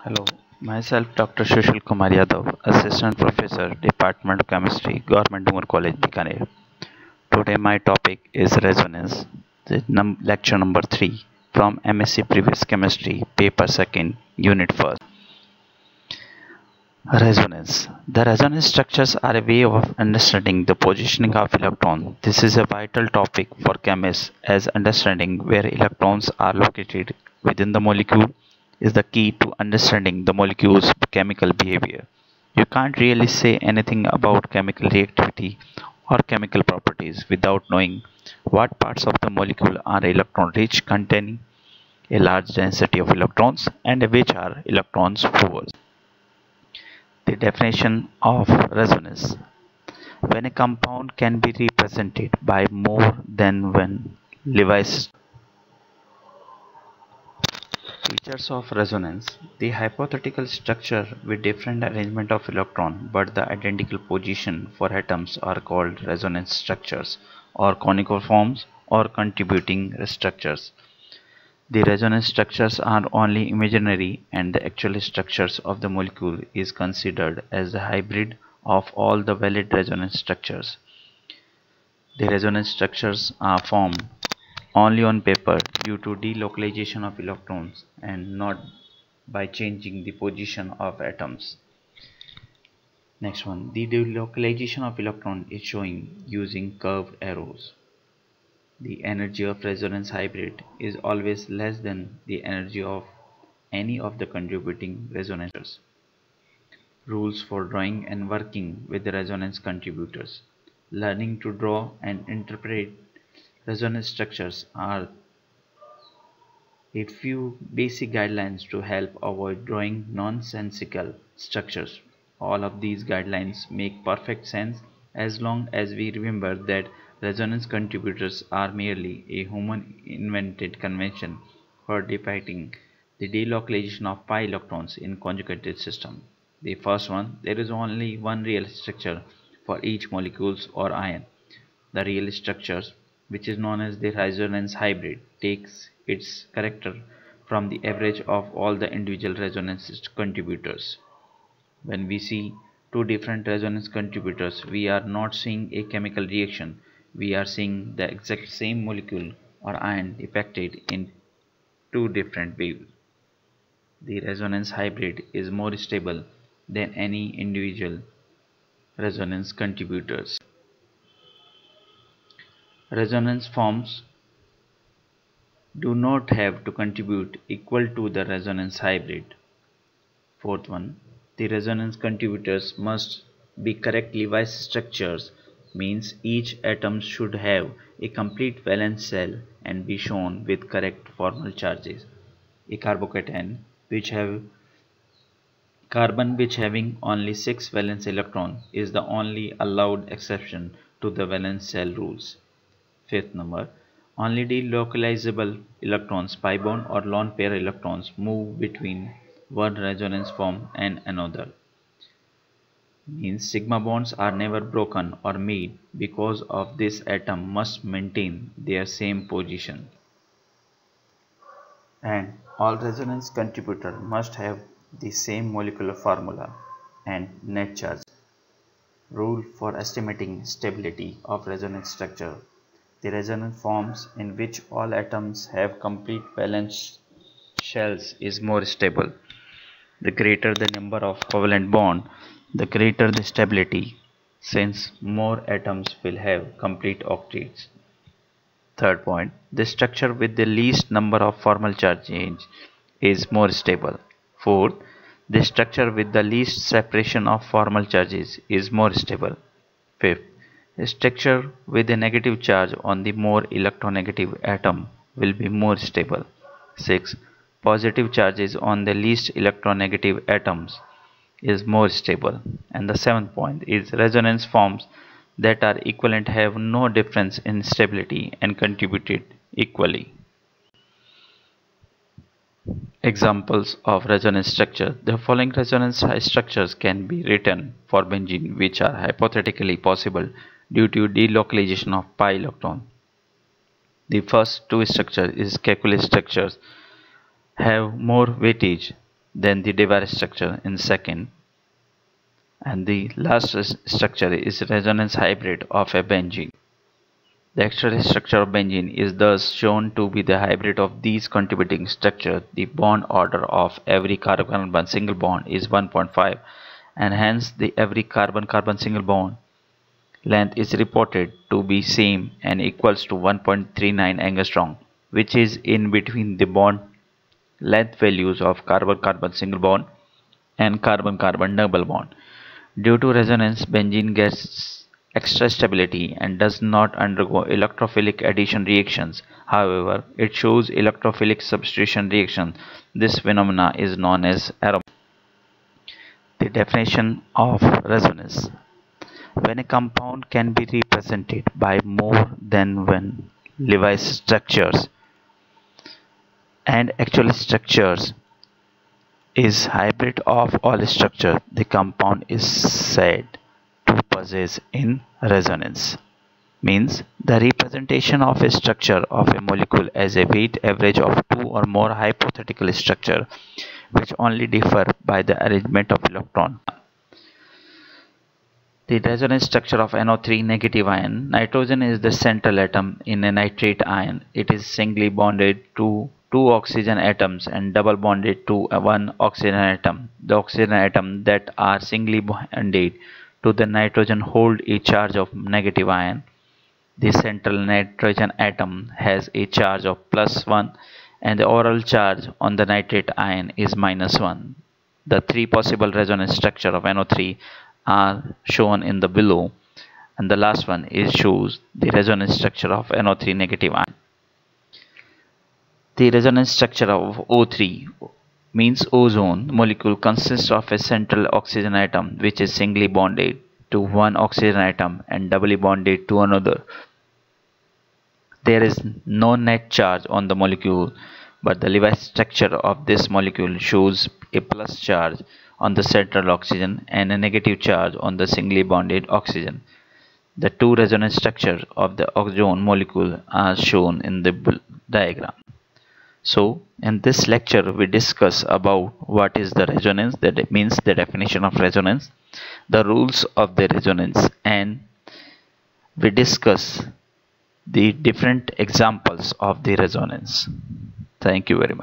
Hello, myself Dr. Sushil Kumar Yadav, Assistant Professor, Department of Chemistry, Government Umar College, Bikaner. Today my topic is resonance, lecture number 3 from MSc Previous Chemistry, paper 2nd, unit 1st. Resonance. The resonance structures are a way of understanding the positioning of electrons. This is a vital topic for chemists as understanding where electrons are located within the molecule is the key to understanding the molecule's chemical behavior. You can't really say anything about chemical reactivity or chemical properties without knowing what parts of the molecule are electron rich, containing a large density of electrons, and which are electrons poor. The definition of resonance: when a compound can be represented by more than one Lewis. Features of resonance: the hypothetical structure with different arrangement of electrons but the identical position for atoms are called resonance structures, or conical forms, or contributing structures. The resonance structures are only imaginary, and the actual structures of the molecule is considered as the hybrid of all the valid resonance structures. The resonance structures are formed only on paper due to delocalization of electrons and not by changing the position of atoms. Next one, the delocalization of electron is shown using curved arrows. The energy of resonance hybrid is always less than the energy of any of the contributing resonators. Rules for drawing and working with the resonance contributors. Learning to draw and interpret resonance structures are a few basic guidelines to help avoid drawing nonsensical structures. All of these guidelines make perfect sense as long as we remember that resonance contributors are merely a human invented convention for depicting the delocalization of pi electrons in conjugated system. The first one, there is only one real structure for each molecules or ion. The real structure, which is known as the resonance hybrid, takes its character from the average of all the individual resonance contributors. When we see two different resonance contributors, we are not seeing a chemical reaction, we are seeing the exact same molecule or ion depicted in two different ways. The resonance hybrid is more stable than any individual resonance contributors. Resonance forms do not have to contribute equal to the resonance hybrid. Fourth one, the resonance contributors must be correct Lewis structures, means each atom should have a complete valence shell and be shown with correct formal charges. A carbocation which have carbon which having only 6 valence electron is the only allowed exception to the valence shell rules. Fifth number, only delocalizable electrons, pi bond or lone pair electrons, move between one resonance form and another. Means sigma bonds are never broken or made. Because of this, atom must maintain their same position. And all resonance contributors must have the same molecular formula and net charge. Rule for estimating stability of resonance structure. The resonance forms in which all atoms have complete valence shells is more stable. The greater the number of covalent bonds, the greater the stability, since more atoms will have complete octets. Third point, the structure with the least number of formal charge change is more stable. Fourth, the structure with the least separation of formal charges is more stable. Fifth, a structure with a negative charge on the more electronegative atom will be more stable. 6. Positive charges on the least electronegative atoms is more stable. And the seventh point is resonance forms that are equivalent have no difference in stability and contributed equally. Examples of resonance structure. The following resonance structures can be written for benzene, which are hypothetically possible due to delocalization of pi electron. The first two structures is calculus structures have more weightage then the device structure in second, and the last structure is resonance hybrid of a benzene. The actual structure of benzene is thus shown to be the hybrid of these contributing structures. The bond order of every carbon-carbon single bond is 1.5, and hence the every carbon-carbon single bond length is reported to be same and equals to 1.39 angstrom, which is in between the bond length values of carbon-carbon single bond and carbon-carbon double bond. Due to resonance, benzene gets extra stability and does not undergo electrophilic addition reactions. However, it shows electrophilic substitution reaction. This phenomena is known as aromatic. The definition of resonance: when a compound can be represented by more than one Lewis structures and actual structures is hybrid of all structures, the compound is said to possess in resonance. Means the representation of a structure of a molecule as a weight average of two or more hypothetical structures which only differ by the arrangement of electron. The resonance structure of NO3 negative ion. Nitrogen is the central atom in a nitrate ion. It is singly bonded to two oxygen atoms and double bonded to one oxygen atom. The oxygen atoms that are singly bonded to the nitrogen hold a charge of negative ion. The central nitrogen atom has a charge of +1 and the overall charge on the nitrate ion is -1. The three possible resonance structure of NO3 are shown in the below, and the last one is shows the resonance structure of NO3 negative ion. The resonance structure of O3 means ozone molecule consists of a central oxygen atom which is singly bonded to one oxygen atom and doubly bonded to another. There is no net charge on the molecule, but the Lewis structure of this molecule shows a plus charge on the central oxygen and a negative charge on the singly bonded oxygen. The two resonance structures of the ozone molecule are shown in the diagram. So, in this lecture we discuss about what is the resonance, that means the definition of resonance, the rules of the resonance, and we discuss the different examples of the resonance. Thank you very much.